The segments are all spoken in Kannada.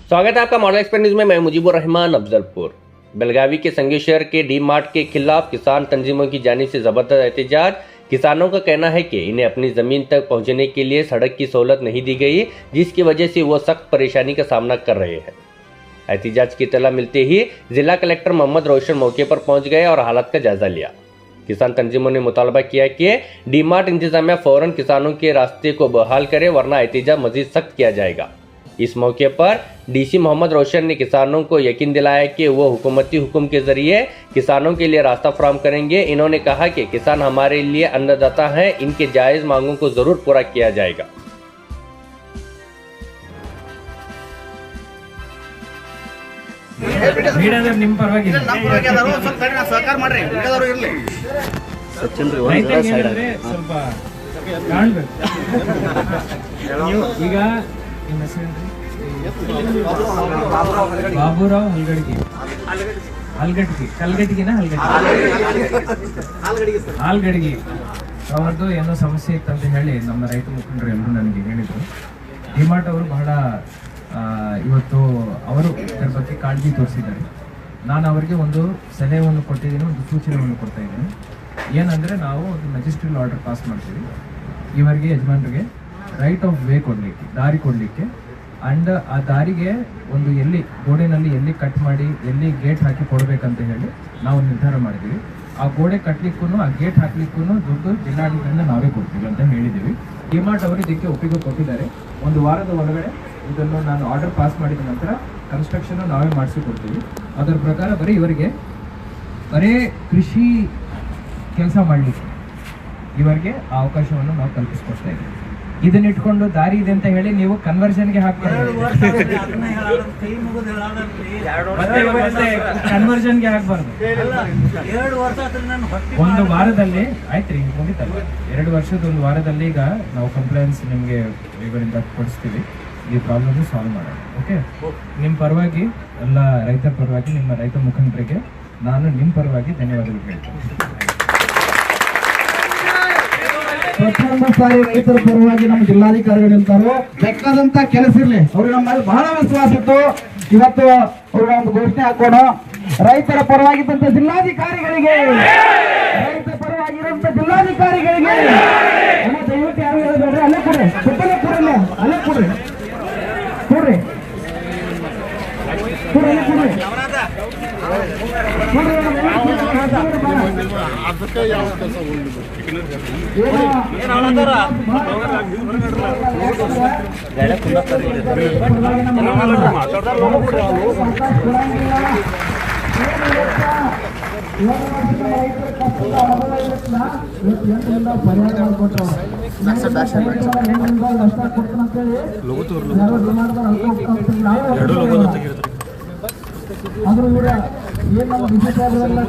स्वागत है आपका मॉडल एक्सप्रेस न्यूज में। मैं मुजीबुर रहमान अफजलपुर। बेलगावी के संगी शहर के डी मार्ट के खिलाफ किसान तंजीमों की जानिब से जबरदस्त एहतजाज। किसानों का कहना है कि इन्हें अपनी जमीन तक पहुंचने के लिए सड़क की सहूलत नहीं दी गई, जिसकी वजह से वो सख्त परेशानी का सामना कर रहे हैं। एहतजाज की इत्तला मिलते ही जिला कलेक्टर मोहम्मद रोशन मौके पर पहुंच गए और हालत का जायजा लिया। किसान तंजीमों ने मुतालबा किया कि डी मार्ट इंतजामिया फौरन किसानों के रास्ते को बहाल करे, वरना एहतजाज मजीद सख्त किया जाएगा। इस मौके पर डीसी मोहम्मद रोशन ने किसानों को यकीन दिलाया कि वो हुकूमती हुक्म के जरिए किसानों के लिए रास्ता फराहम करेंगे। इन्होंने कहा कि किसान हमारे लिए अन्नदाता हैं, इनके जायज मांगों को जरूर पूरा किया जाएगा। ಬಾಬುರಾವ್ ಹಾಲ್ಗಡ್ಗಿ ಅವ್ರದ್ದು ಏನೋ ಸಮಸ್ಯೆ ಇತ್ತಂತ ಹೇಳಿ ನಮ್ಮ ರೈತ ಮುಖಂಡರು ಎಲ್ಲರೂ ನನಗೆ ಹೇಳಿದ್ರು. ಡಿಮಾರ್ಟ್ ಅವರು ಬಹಳ ಇವತ್ತು ಅವರು ಇದರ ಬಗ್ಗೆ ಕಾಳಜಿ ತೋರಿಸಿದ್ದಾರೆ. ನಾನು ಅವರಿಗೆ ಒಂದು ಸಲಹೆಯನ್ನು ಕೊಟ್ಟಿದ್ದೀನಿ, ಒಂದು ಸೂಚನೆಯನ್ನು ಕೊಡ್ತಾ ಇದ್ದೀನಿ. ಏನಂದರೆ ನಾವು ಒಂದು ಮೆಜಿಸ್ಟ್ರಿಯಲ್ ಆರ್ಡರ್ ಪಾಸ್ ಮಾಡ್ತೀವಿ ಇವರಿಗೆ, ಯಜಮಾನರಿಗೆ ರೈಟ್ ಆಫ್ ವೇ ಕೊಡಲಿಕ್ಕೆ, ದಾರಿ ಕೊಡಲಿಕ್ಕೆ. ಆ್ಯಂಡ್ ಆ ದಾರಿಗೆ ಒಂದು ಎಲ್ಲಿ ಗೋಡೆನಲ್ಲಿ ಎಲ್ಲಿ ಕಟ್ ಮಾಡಿ ಎಲ್ಲಿ ಗೇಟ್ ಹಾಕಿ ಕೊಡಬೇಕಂತ ಹೇಳಿ ನಾವು ನಿರ್ಧಾರ ಮಾಡಿದ್ದೀವಿ. ಆ ಗೋಡೆ ಕಟ್ಟಲಿಕ್ಕೂ ಆ ಗೇಟ್ ಹಾಕ್ಲಿಕ್ಕೂ ದುಡ್ಡು ಜಿಲ್ಲಾಡಳಿತದಿಂದ ನಾವೇ ಕೊಡ್ತೀವಿ ಅಂತ ಹೇಳಿದ್ದೀವಿ. ಡಿಮಾರ್ಟ್ ಅವರು ಇದಕ್ಕೆ ಒಪ್ಪಿಗೆ ಕೊಟ್ಟಿದ್ದಾರೆ. ಒಂದು ವಾರದ ಒಳಗಡೆ ಇದನ್ನು ನಾನು ಆರ್ಡರ್ ಪಾಸ್ ಮಾಡಿದ ನಂತರ ಕನ್ಸ್ಟ್ರಕ್ಷನ್ ನಾವೇ ಮಾಡಿಸಿ ಕೊಡ್ತೀವಿ. ಅದರ ಪ್ರಕಾರ ಬರೀ ಕೃಷಿ ಕೆಲಸ ಮಾಡಲಿಕ್ಕೆ ಇವರಿಗೆ ಆ ಅವಕಾಶವನ್ನು ನಾವು ಕಲ್ಪಿಸ್ಕೊಡ್ತಾ ಇದ್ದೀವಿ. ಇದನ್ನ ಇಟ್ಕೊಂಡು ದಾರಿ ಇದೆ ಅಂತ ಹೇಳಿ ನೀವು ಕನ್ವರ್ಷನ್ಗೆ ಹಾಕ್ಬಾರ್ದು. ಒಂದು ವಾರದಲ್ಲಿ ಆಯ್ತ್ರಿ, ಮುಗಿತಲ್ಲ. 2 ವರ್ಷದ ಒಂದು ವಾರದಲ್ಲಿ ಈಗ ನಾವು ಕಂಪ್ಲೇಂಟ್ಸ್ ನಿಮಗೆ ಇವರಿಂದ ಕೊಡಿಸ್ತೀವಿ. ಈ ಪ್ರಾಬ್ಲಮ್ ಸಾಲ್ವ್ ಮಾಡೋಣ. ಓಕೆ, ನಿಮ್ಮ ಪರವಾಗಿ ಎಲ್ಲ ರೈತರ ಪರವಾಗಿ, ನಿಮ್ಮ ರೈತ ಮುಖಂಡರಿಗೆ ನಾನು ನಿಮ್ಮ ಪರವಾಗಿ ಧನ್ಯವಾದಗಳು ಹೇಳ್ತೇನೆ. ಪ್ರಥಮ ಸಾರಿ ರೈತರ ಪರವಾಗಿ ನಮ್ಮ ಜಿಲ್ಲಾಧಿಕಾರಿಗಳು ನಿಂತಾರು. ಬೇಕಾದಂತ ಕೆಲಸ ಇರ್ಲಿ, ಅವ್ರಿಗೆ ನಮ್ಮ ಮೇಲೆ ಬಹಳ ವಿಶ್ವಾಸ ಇತ್ತು. ಇವತ್ತು ಅವ್ರಿಗೆ ಒಂದು ಘೋಷಣೆ ಹಾಕೋಣ. ರೈತರ ಪರವಾಗಿದ್ದಂತ ಜಿಲ್ಲಾಧಿಕಾರಿಗಳಿಗೆ, ರೈತರ ಪರವಾಗಿರುವಂತ ಜಿಲ್ಲಾಧಿಕಾರಿಗಳಿಗೆ ದಯವಿಟ್ಟು ಯಾರು ಹೇಳಬೇಡ್ರಿ. ಅಲ್ಲೇ ಕೊಡ್ರಿ, ಸುತ್ತಲೇ ಕೊಡಲ್ಲ, ಅಲ್ಲೇ ಕೊಡ್ರಿ, ಕೊಡ್ರಿ ಕೊಡ್ರಿ, ಅಲ್ಲೇ ಕೊಡ್ರಿ. ಆದ್ರೂ ಕೂಡ ಏನ್ ನಮ್ಮ ವಿಜಯಪುರದಲ್ಲ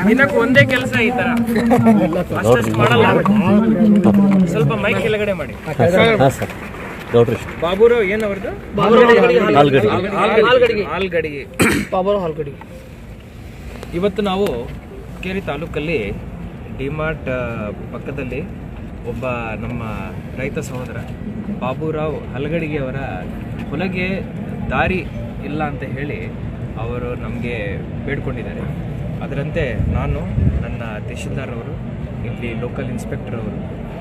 ದಿನಕ್ಕೆ ಒಂದೇ ಕೆಲಸ ಈ ತರ ಅಷ್ಟು ಮಾಡಲ್ಲ. ಸ್ವಲ್ಪ ಮೈಕ್ ಕೆಳಗಡೆ ಮಾಡಿ. ಬಾಬುರಾವ್ ಏನ್ ಅವ್ರದ್ದು? ಹಾಲ್ಗಡಿಗೆ. ಬಾಬುರಾವ್ ಹಾಲ್ಗಡಿಗೆ. ಇವತ್ತು ನಾವು ಹುಕ್ಕೇರಿ ತಾಲೂಕಲ್ಲಿ ಡಿಮಾರ್ಟ್ ಪಕ್ಕದಲ್ಲಿ ಒಬ್ಬ ನಮ್ಮ ರೈತ ಸಹೋದರ ಬಾಬುರಾವ್ ಹಲ್ಗಡಿಗೆ ಅವರ ಹೊಲಗೆ ದಾರಿ ಇಲ್ಲ ಅಂತ ಹೇಳಿ ಅವರು ನಮಗೆ ಬೇಡ್ಕೊಂಡಿದ್ದಾರೆ. ಅದರಂತೆ ನಾನು, ನನ್ನ ತಹಶೀಲ್ದಾರ್ ಅವರು, ಇಲ್ಲಿ ಲೋಕಲ್ ಇನ್ಸ್ಪೆಕ್ಟರ್ ಅವರು,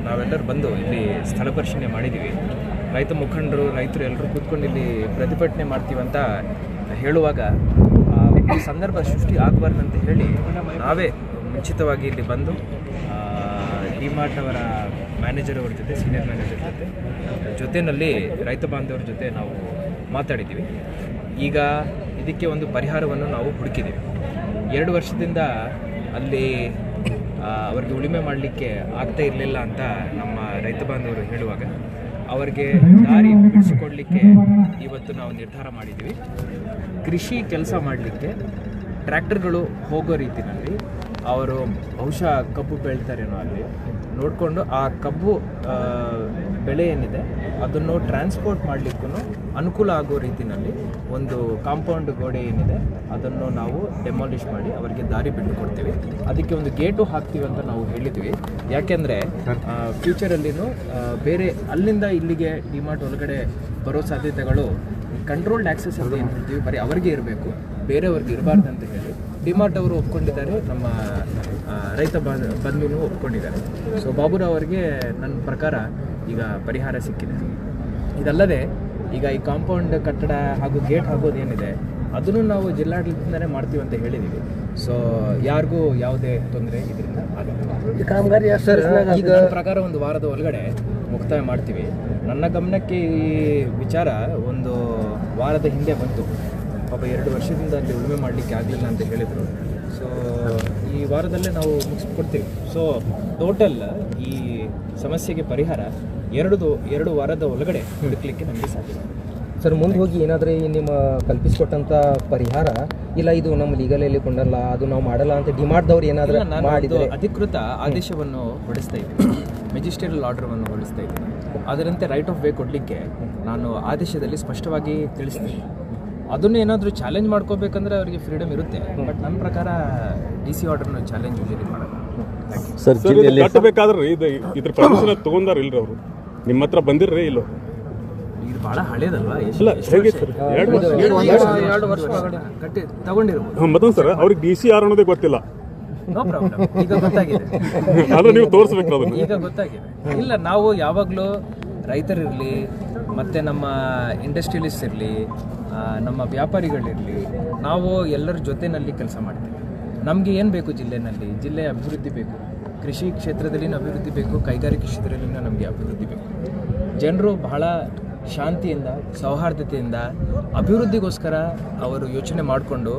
ನಾವೆಲ್ಲರೂ ಬಂದು ಇಲ್ಲಿ ಸ್ಥಳ ಪರಿಶೀಲನೆ ಮಾಡಿದ್ದೀವಿ. ರೈತ ಮುಖಂಡರು, ರೈತರು ಎಲ್ಲರೂ ಕೂತ್ಕೊಂಡು ಇಲ್ಲಿ ಪ್ರತಿಭಟನೆ ಮಾಡ್ತೀವಂತ ಹೇಳುವಾಗ ಈ ಸಂದರ್ಭ ಸೃಷ್ಟಿ ಆಗಬಾರ್ದಂತ ಹೇಳಿ ನಾವೇ ಮುಂಚಿತವಾಗಿ ಇಲ್ಲಿ ಬಂದು ಡಿಮಾರ್ಟ್ ಅವರ ಮ್ಯಾನೇಜರ್ ಅವ್ರ ಜೊತೆ, ಸೀನಿಯರ್ ಮ್ಯಾನೇಜರ್ ಜೊತೆಯಲ್ಲಿ ರೈತ ಬಾಂಧವರ ಜೊತೆ ನಾವು ಮಾತಾಡಿದ್ದೀವಿ. ಈಗ ಇದಕ್ಕೆ ಒಂದು ಪರಿಹಾರವನ್ನು ನಾವು ಹುಡುಕಿದ್ದೀವಿ. 2 ವರ್ಷದಿಂದ ಅಲ್ಲಿ ಅವ್ರಿಗೆ ಉಳುಮೆ ಮಾಡಲಿಕ್ಕೆ ಆಗ್ತಾ ಇರಲಿಲ್ಲ ಅಂತ ನಮ್ಮ ರೈತ ಬಾಂಧವರು ಹೇಳುವಾಗ ಅವರಿಗೆ ದಾರಿ ಬಿಡಿಸಿಕೊಡ್ಲಿಕ್ಕೆ ಇವತ್ತು ನಾವು ನಿರ್ಧಾರ ಮಾಡಿದ್ದೀವಿ. ಕೃಷಿ ಕೆಲಸ ಮಾಡಲಿಕ್ಕೆ ಟ್ರ್ಯಾಕ್ಟರ್ಗಳು ಹೋಗೋ ರೀತಿಯಲ್ಲಿ ಅವರು ಬಹುಶಃ ಕಬ್ಬು ಬೆಳ್ತಾರೇನೋ ಅಲ್ಲಿ ನೋಡಿಕೊಂಡು ಆ ಕಬ್ಬು ಬೆಳೆ ಏನಿದೆ ಅದನ್ನು ಟ್ರಾನ್ಸ್ಪೋರ್ಟ್ ಮಾಡಲಿಕ್ಕೂ ಅನುಕೂಲ ಆಗೋ ರೀತಿಯಲ್ಲಿ ಒಂದು ಕಾಂಪೌಂಡ್ ಗೋಡೆ ಏನಿದೆ ಅದನ್ನು ನಾವು ಡೆಮಾಲಿಷ್ ಮಾಡಿ ಅವರಿಗೆ ದಾರಿ ಬಿಟ್ಟುಕೊಡ್ತೀವಿ. ಅದಕ್ಕೆ ಒಂದು ಗೇಟು ಹಾಕ್ತೀವಿ ಅಂತ ನಾವು ಹೇಳಿದ್ವಿ. ಯಾಕೆಂದರೆ ಫ್ಯೂಚರಲ್ಲಿನೂ ಬೇರೆ ಅಲ್ಲಿಂದ ಇಲ್ಲಿಗೆ ಡಿಮಾರ್ಟ್ ಒಳಗಡೆ ಬರೋ ಸಾಧ್ಯತೆಗಳು ಕಂಟ್ರೋಲ್ಡ್ ಆಕ್ಸೆಸ್ ಅಂತ ಏನು ಹೇಳ್ತೀವಿ ಬರೀ ಅವರಿಗೆ ಇರಬೇಕು, ಬೇರೆಯವ್ರಿಗೆ ಇರಬಾರ್ದು ಅಂತ ಹೇಳಿ ಡಿಮಾರ್ಟ್ ಅವರು ಒಪ್ಕೊಂಡಿದ್ದಾರೆ, ನಮ್ಮ ರೈತ ಬಂಧುನೂ ಒಪ್ಕೊಂಡಿದ್ದಾರೆ. ಸೊ ಬಾಬುರಾವ್ ಅವರಿಗೆ ನನ್ನ ಪ್ರಕಾರ ಈಗ ಪರಿಹಾರ ಸಿಕ್ಕಿದೆ. ಇದಲ್ಲದೆ ಈಗ ಈ ಕಾಂಪೌಂಡ್ ಕಟ್ಟಡ ಹಾಗೂ ಗೇಟ್ ಹಾಕೋದೇನಿದೆ ಅದನ್ನು ನಾವು ಜಿಲ್ಲಾಡಳಿತದಿಂದಲೇ ಮಾಡ್ತೀವಿ ಅಂತ ಹೇಳಿದ್ದೀವಿ. ಸೊ ಯಾರಿಗೂ ಯಾವುದೇ ತೊಂದರೆ ಇದರಿಂದ ಆಗುತ್ತೆ. ಕಾಮಗಾರಿ ಈಗ ನನ್ನ ಪ್ರಕಾರ ಒಂದು ವಾರದ ಒಳಗಡೆ ಮುಕ್ತಾಯ ಮಾಡ್ತೀವಿ. ನನ್ನ ಗಮನಕ್ಕೆ ಈ ವಿಚಾರ ಒಂದು ವಾರದ ಹಿಂದೆ ಬಂತು. ಪಾಪ 2 ವರ್ಷದಿಂದ ಅಲ್ಲಿ ಉಳುಮೆ ಮಾಡಲಿಕ್ಕೆ ಆಗಲಿಲ್ಲ ಅಂತ ಹೇಳಿದರು. ಸೊ ಈ ವಾರದಲ್ಲೇ ನಾವು ಮುಗಿಸ್ಕೊಡ್ತೀವಿ. ಸೊ ಟೋಟಲ್ ಈ ಸಮಸ್ಯೆಗೆ ಪರಿಹಾರ 2 ವಾರದ ಒಳಗಡೆ ಹುಡುಕ್ಲಿಕ್ಕೆ ನಮಗೆ ಸಾಧ್ಯ. ಸರ್, ಮುಂದೆ ಹೋಗಿ ಏನಾದರೂ ನಿಮ್ಮ ಕಲ್ಪಿಸಿಕೊಟ್ಟಂಥ ಪರಿಹಾರ ಇಲ್ಲ ಇದು ನಮ್ಮ ಲೀಗಲಲ್ಲಿ ಕೊಂಡಲ್ಲ, ಅದು ನಾವು ಮಾಡಲ್ಲ ಅಂತ ಡಿಮಾರ್ಟ್ದವ್ರು ಏನಾದರೂ ಮಾಡಿದರೆ ಅಧಿಕೃತ ಆದೇಶವನ್ನು ಹೊರಡಿಸ್ತಾ ಇದ್ದೀನಿ, ಮೆಜಿಸ್ಟ್ರೇಟಲ್ ಆರ್ಡರನ್ನು ಹೊರಡಿಸ್ತಾ ಇದ್ದೀನಿ. ಅದರಂತೆ ರೈಟ್ ಆಫ್ ವೇ ಕೊಡಲಿಕ್ಕೆ ನಾನು ಆದೇಶದಲ್ಲಿ ಸ್ಪಷ್ಟವಾಗಿ ತಿಳಿಸ್ತೀನಿ. ಅದನ್ನು ಏನಾದರೂ ಚಾಲೆಂಜ್ ಮಾಡ್ಕೋಬೇಕಂದ್ರೆ ಅವರಿಗೆ ಫ್ರೀಡಮ್ ಇರುತ್ತೆ. ಬಟ್ ನನ್ನ ಪ್ರಕಾರ DC ಆರ್ಡರ್ನ ಚಾಲೆಂಜ್ ಯೂಶಲಿ ಮಾಡಲ್ಲ. ಸರ್ ಕಟ್ಟಬೇಕಾದ್ರೆ ಇದ್ರ ಪರ್ಮಿಷನ್ ತೊಗೊಂಡಾರ ಇಲ್ರಿ ಅವರು ನಿಮ್ಮ ಹತ್ರ ಬಂದಿರ್ರಿ ಇಲ್ಲೋ? ಇದು ಭಾಳ ಹಳೇದಲ್ವಾ? ಹೇಗೆ ಸರ್? 2 ವರ್ಷ ಕಟ್ಟಿ ತಗೊಂಡಿರ್ಬೋದು. ಮತ್ತೊಂದು ಸರ್ ಅವ್ರಿಗೆ DCR ಅನ್ನೋದೇ ಗೊತ್ತಿಲ್ಲ. ನೋ ಪ್ರಾಬ್ಲಮ್, ಈಗ ಗೊತ್ತಾಗಿದೆ. ಅದು ನೀವು ತೋರಿಸ್ಬೇಕು ಅದನ್ನು. ಈಗ ಗೊತ್ತಾಗಿದೆ. ಇಲ್ಲ, ನಾವು ಯಾವಾಗಲೂ ರೈತರಿರಲಿ, ಮತ್ತು ನಮ್ಮ ಇಂಡಸ್ಟ್ರಿಯಲಿಸ್ಟ್ ಇರಲಿ, ನಮ್ಮ ವ್ಯಾಪಾರಿಗಳಿರಲಿ, ನಾವು ಎಲ್ಲರ ಜೊತೆಯಲ್ಲಿ ಕೆಲಸ ಮಾಡ್ತೀವಿ. ನಮಗೆ ಏನು ಬೇಕು ಜಿಲ್ಲೆಯಲ್ಲಿ? ಜಿಲ್ಲೆಯ ಅಭಿವೃದ್ಧಿ ಬೇಕು, ಕೃಷಿ ಕ್ಷೇತ್ರದಲ್ಲಿನ ಅಭಿವೃದ್ಧಿ ಬೇಕು, ಕೈಗಾರಿಕೆ ಕ್ಷೇತ್ರದಲ್ಲಿನ ನಮಗೆ ಅಭಿವೃದ್ಧಿ ಬೇಕು. ಜನರು ಬಹಳ ಶಾಂತಿಯಿಂದ, ಸೌಹಾರ್ದತೆಯಿಂದ ಅಭಿವೃದ್ಧಿಗೋಸ್ಕರ ಅವರು ಯೋಚನೆ ಮಾಡಿಕೊಂಡು